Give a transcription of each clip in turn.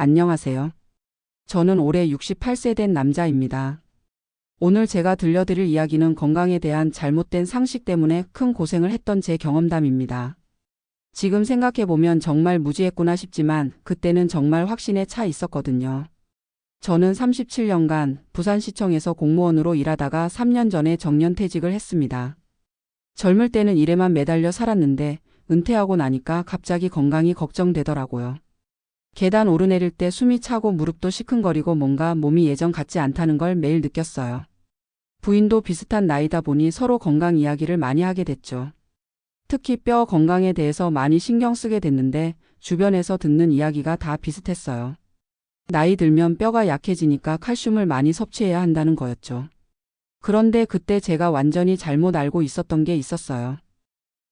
안녕하세요. 저는 올해 68세 된 남자입니다. 오늘 제가 들려드릴 이야기는 건강에 대한 잘못된 상식 때문에 큰 고생을 했던 제 경험담입니다. 지금 생각해보면 정말 무지했구나 싶지만 그때는 정말 확신에 차 있었거든요. 저는 37년간 부산시청에서 공무원으로 일하다가 3년 전에 정년퇴직을 했습니다. 젊을 때는 일에만 매달려 살았는데 은퇴하고 나니까 갑자기 건강이 걱정되더라고요. 계단 오르내릴 때 숨이 차고 무릎도 시큰거리고 뭔가 몸이 예전 같지 않다는 걸 매일 느꼈어요. 부인도 비슷한 나이다 보니 서로 건강 이야기를 많이 하게 됐죠. 특히 뼈 건강에 대해서 많이 신경 쓰게 됐는데 주변에서 듣는 이야기가 다 비슷했어요. 나이 들면 뼈가 약해지니까 칼슘을 많이 섭취해야 한다는 거였죠. 그런데 그때 제가 완전히 잘못 알고 있었던 게 있었어요.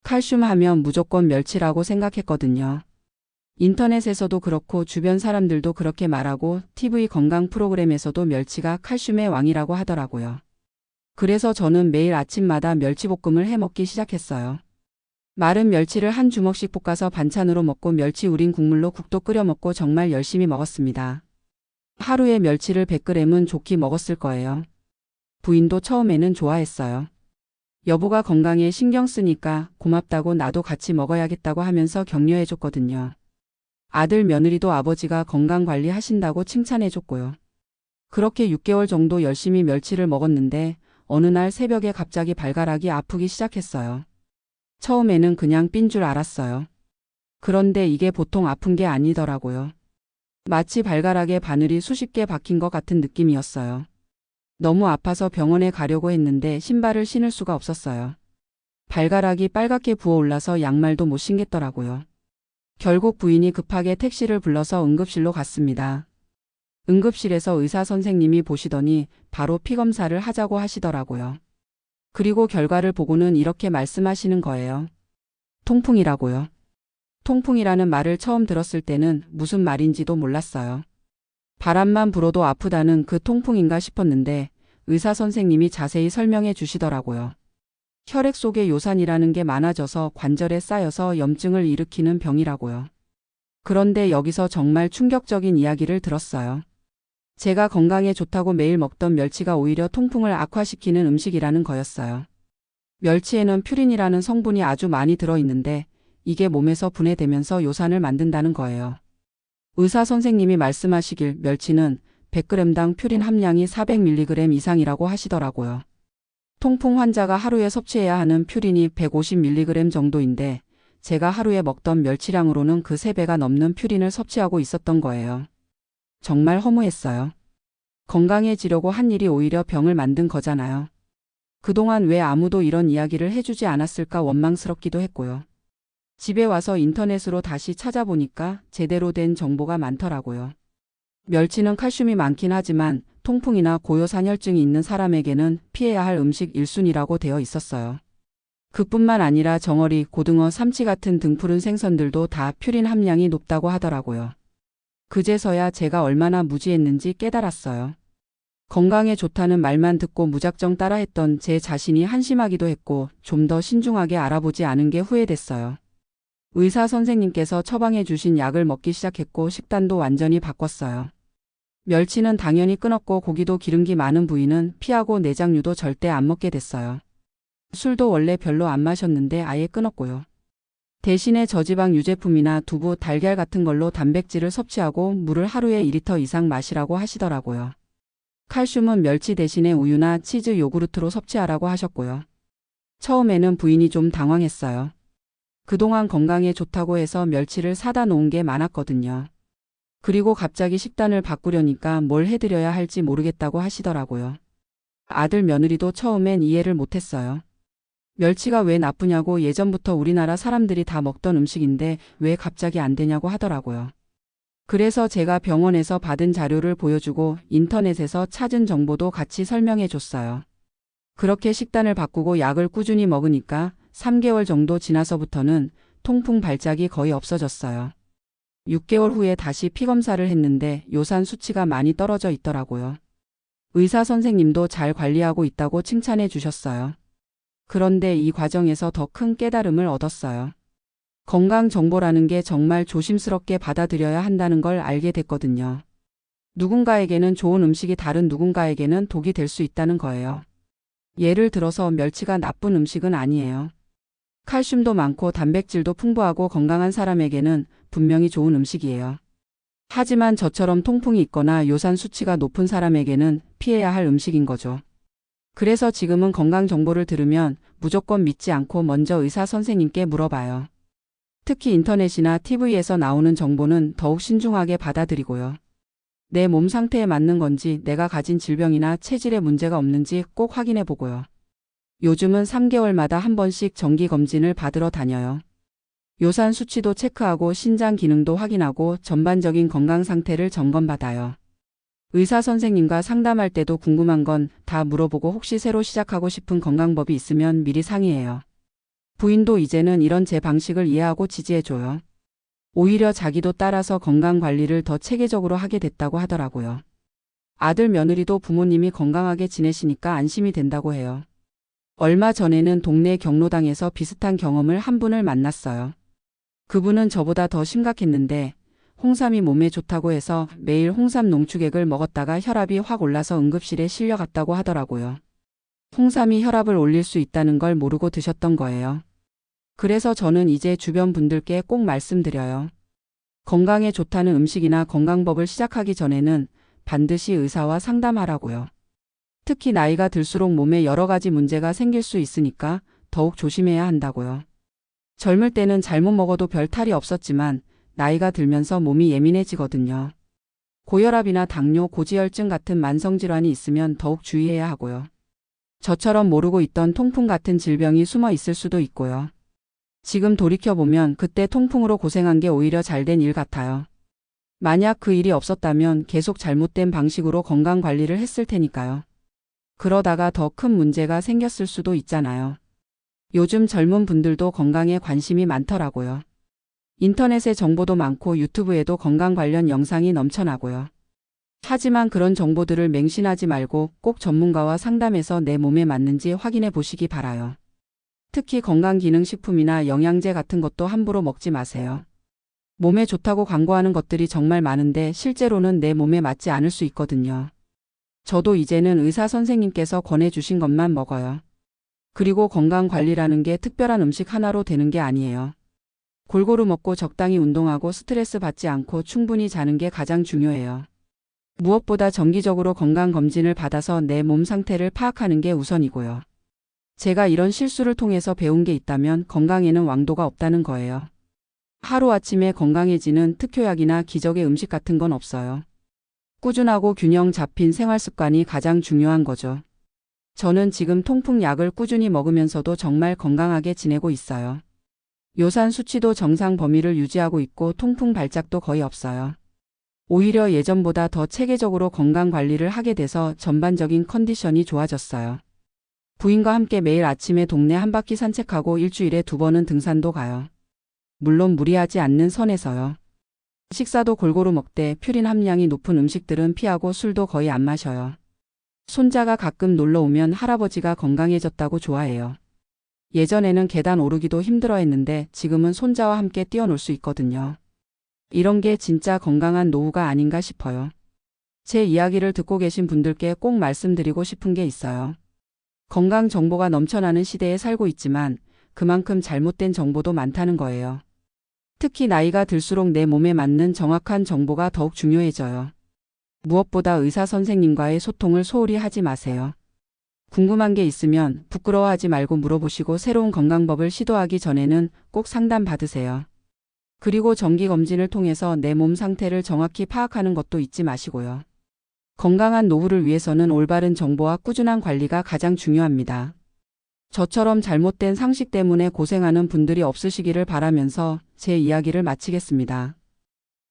칼슘 하면 무조건 멸치라고 생각했거든요. 인터넷에서도 그렇고 주변 사람들도 그렇게 말하고 TV 건강 프로그램에서도 멸치가 칼슘의 왕이라고 하더라고요. 그래서 저는 매일 아침마다 멸치볶음을 해 먹기 시작했어요. 마른 멸치를 한 주먹씩 볶아서 반찬으로 먹고 멸치 우린 국물로 국도 끓여 먹고 정말 열심히 먹었습니다. 하루에 멸치를 100g은 좋게 먹었을 거예요. 부인도 처음에는 좋아했어요. 여보가 건강에 신경 쓰니까 고맙다고 나도 같이 먹어야겠다고 하면서 격려해줬거든요. 아들 며느리도 아버지가 건강관리 하신다고 칭찬해줬고요. 그렇게 6개월 정도 열심히 멸치를 먹었는데 어느 날 새벽에 갑자기 발가락이 아프기 시작했어요. 처음에는 그냥 삔 줄 알았어요. 그런데 이게 보통 아픈 게 아니더라고요. 마치 발가락에 바늘이 수십 개 박힌 것 같은 느낌이었어요. 너무 아파서 병원에 가려고 했는데 신발을 신을 수가 없었어요. 발가락이 빨갛게 부어올라서 양말도 못 신겠더라고요. 결국 부인이 급하게 택시를 불러서 응급실로 갔습니다. 응급실에서 의사 선생님이 보시더니 바로 피검사를 하자고 하시더라고요. 그리고 결과를 보고는 이렇게 말씀하시는 거예요. 통풍이라고요. 통풍이라는 말을 처음 들었을 때는 무슨 말인지도 몰랐어요. 바람만 불어도 아프다는 그 통풍인가 싶었는데 의사 선생님이 자세히 설명해 주시더라고요. 혈액 속에 요산이라는 게 많아져서 관절에 쌓여서 염증을 일으키는 병이라고요. 그런데 여기서 정말 충격적인 이야기를 들었어요. 제가 건강에 좋다고 매일 먹던 멸치가 오히려 통풍을 악화시키는 음식이라는 거였어요. 멸치에는 퓨린이라는 성분이 아주 많이 들어있는데 이게 몸에서 분해되면서 요산을 만든다는 거예요. 의사 선생님이 말씀하시길 멸치는 100g당 퓨린 함량이 400mg 이상이라고 하시더라고요. 통풍 환자가 하루에 섭취해야 하는 퓨린이 150mg 정도인데 제가 하루에 먹던 멸치량으로는 그 3배가 넘는 퓨린을 섭취하고 있었던 거예요. 정말 허무했어요. 건강해지려고 한 일이 오히려 병을 만든 거잖아요. 그동안 왜 아무도 이런 이야기를 해주지 않았을까 원망스럽기도 했고요. 집에 와서 인터넷으로 다시 찾아보니까 제대로 된 정보가 많더라고요. 멸치는 칼슘이 많긴 하지만 통풍이나 고요산혈증이 있는 사람에게는 피해야 할 음식 1순위라고 되어 있었어요. 그뿐만 아니라 정어리, 고등어, 삼치 같은 등푸른 생선들도 다 퓨린 함량이 높다고 하더라고요. 그제서야 제가 얼마나 무지했는지 깨달았어요. 건강에 좋다는 말만 듣고 무작정 따라했던 제 자신이 한심하기도 했고 좀 더 신중하게 알아보지 않은 게 후회됐어요. 의사 선생님께서 처방해 주신 약을 먹기 시작했고 식단도 완전히 바꿨어요. 멸치는 당연히 끊었고 고기도 기름기 많은 부위는 피하고 내장류도 절대 안 먹게 됐어요. 술도 원래 별로 안 마셨는데 아예 끊었고요. 대신에 저지방 유제품이나 두부, 달걀 같은 걸로 단백질을 섭취하고 물을 하루에 2리터 이상 마시라고 하시더라고요. 칼슘은 멸치 대신에 우유나 치즈, 요구르트로 섭취하라고 하셨고요. 처음에는 부인이 좀 당황했어요. 그동안 건강에 좋다고 해서 멸치를 사다 놓은 게 많았거든요. 그리고 갑자기 식단을 바꾸려니까 뭘 해드려야 할지 모르겠다고 하시더라고요. 아들 며느리도 처음엔 이해를 못했어요. 멸치가 왜 나쁘냐고 예전부터 우리나라 사람들이 다 먹던 음식인데 왜 갑자기 안 되냐고 하더라고요. 그래서 제가 병원에서 받은 자료를 보여주고 인터넷에서 찾은 정보도 같이 설명해 줬어요. 그렇게 식단을 바꾸고 약을 꾸준히 먹으니까 3개월 정도 지나서부터는 통풍 발작이 거의 없어졌어요. 6개월 후에 다시 피검사를 했는데 요산 수치가 많이 떨어져 있더라고요. 의사 선생님도 잘 관리하고 있다고 칭찬해 주셨어요. 그런데 이 과정에서 더 큰 깨달음을 얻었어요. 건강 정보라는 게 정말 조심스럽게 받아들여야 한다는 걸 알게 됐거든요. 누군가에게는 좋은 음식이 다른 누군가에게는 독이 될 수 있다는 거예요. 예를 들어서 멸치가 나쁜 음식은 아니에요. 칼슘도 많고 단백질도 풍부하고 건강한 사람에게는 분명히 좋은 음식이에요. 하지만 저처럼 통풍이 있거나 요산 수치가 높은 사람에게는 피해야 할 음식인 거죠. 그래서 지금은 건강 정보를 들으면 무조건 믿지 않고 먼저 의사 선생님께 물어봐요. 특히 인터넷이나 TV에서 나오는 정보는 더욱 신중하게 받아들이고요. 내 몸 상태에 맞는 건지 내가 가진 질병이나 체질에 문제가 없는지 꼭 확인해 보고요. 요즘은 3개월마다 한 번씩 정기 검진을 받으러 다녀요. 요산 수치도 체크하고 신장 기능도 확인하고 전반적인 건강 상태를 점검받아요. 의사 선생님과 상담할 때도 궁금한 건 다 물어보고 혹시 새로 시작하고 싶은 건강법이 있으면 미리 상의해요. 부인도 이제는 이런 제 방식을 이해하고 지지해줘요. 오히려 자기도 따라서 건강관리를 더 체계적으로 하게 됐다고 하더라고요. 아들 며느리도 부모님이 건강하게 지내시니까 안심이 된다고 해요. 얼마 전에는 동네 경로당에서 비슷한 경험을 한 분을 만났어요. 그분은 저보다 더 심각했는데 홍삼이 몸에 좋다고 해서 매일 홍삼 농축액을 먹었다가 혈압이 확 올라서 응급실에 실려갔다고 하더라고요. 홍삼이 혈압을 올릴 수 있다는 걸 모르고 드셨던 거예요. 그래서 저는 이제 주변 분들께 꼭 말씀드려요. 건강에 좋다는 음식이나 건강법을 시작하기 전에는 반드시 의사와 상담하라고요. 특히 나이가 들수록 몸에 여러 가지 문제가 생길 수 있으니까 더욱 조심해야 한다고요. 젊을 때는 잘못 먹어도 별 탈이 없었지만 나이가 들면서 몸이 예민해지거든요. 고혈압이나 당뇨, 고지혈증 같은 만성질환이 있으면 더욱 주의해야 하고요. 저처럼 모르고 있던 통풍 같은 질병이 숨어 있을 수도 있고요. 지금 돌이켜보면 그때 통풍으로 고생한 게 오히려 잘된 일 같아요. 만약 그 일이 없었다면 계속 잘못된 방식으로 건강관리를 했을 테니까요. 그러다가 더 큰 문제가 생겼을 수도 있잖아요. 요즘 젊은 분들도 건강에 관심이 많더라고요. 인터넷에 정보도 많고 유튜브에도 건강 관련 영상이 넘쳐나고요. 하지만 그런 정보들을 맹신하지 말고 꼭 전문가와 상담해서 내 몸에 맞는지 확인해 보시기 바라요. 특히 건강기능식품이나 영양제 같은 것도 함부로 먹지 마세요. 몸에 좋다고 광고하는 것들이 정말 많은데 실제로는 내 몸에 맞지 않을 수 있거든요. 저도 이제는 의사 선생님께서 권해주신 것만 먹어요. 그리고 건강관리라는 게 특별한 음식 하나로 되는 게 아니에요. 골고루 먹고 적당히 운동하고 스트레스 받지 않고 충분히 자는 게 가장 중요해요. 무엇보다 정기적으로 건강검진을 받아서 내 몸 상태를 파악하는 게 우선이고요. 제가 이런 실수를 통해서 배운 게 있다면 건강에는 왕도가 없다는 거예요. 하루아침에 건강해지는 특효약이나 기적의 음식 같은 건 없어요. 꾸준하고 균형 잡힌 생활습관이 가장 중요한 거죠. 저는 지금 통풍약을 꾸준히 먹으면서도 정말 건강하게 지내고 있어요. 요산 수치도 정상 범위를 유지하고 있고 통풍 발작도 거의 없어요. 오히려 예전보다 더 체계적으로 건강 관리를 하게 돼서 전반적인 컨디션이 좋아졌어요. 부인과 함께 매일 아침에 동네 한 바퀴 산책하고 일주일에 2번은 등산도 가요. 물론 무리하지 않는 선에서요. 식사도 골고루 먹되 퓨린 함량이 높은 음식들은 피하고 술도 거의 안 마셔요. 손자가 가끔 놀러 오면 할아버지가 건강해졌다고 좋아해요. 예전에는 계단 오르기도 힘들어했는데 지금은 손자와 함께 뛰어놀 수 있거든요. 이런 게 진짜 건강한 노후가 아닌가 싶어요. 제 이야기를 듣고 계신 분들께 꼭 말씀드리고 싶은 게 있어요. 건강 정보가 넘쳐나는 시대에 살고 있지만 그만큼 잘못된 정보도 많다는 거예요. 특히 나이가 들수록 내 몸에 맞는 정확한 정보가 더욱 중요해져요. 무엇보다 의사 선생님과의 소통을 소홀히 하지 마세요. 궁금한 게 있으면 부끄러워하지 말고 물어보시고 새로운 건강법을 시도하기 전에는 꼭 상담 받으세요. 그리고 정기검진을 통해서 내 몸 상태를 정확히 파악하는 것도 잊지 마시고요. 건강한 노후를 위해서는 올바른 정보와 꾸준한 관리가 가장 중요합니다. 저처럼 잘못된 상식 때문에 고생하는 분들이 없으시기를 바라면서 제 이야기를 마치겠습니다.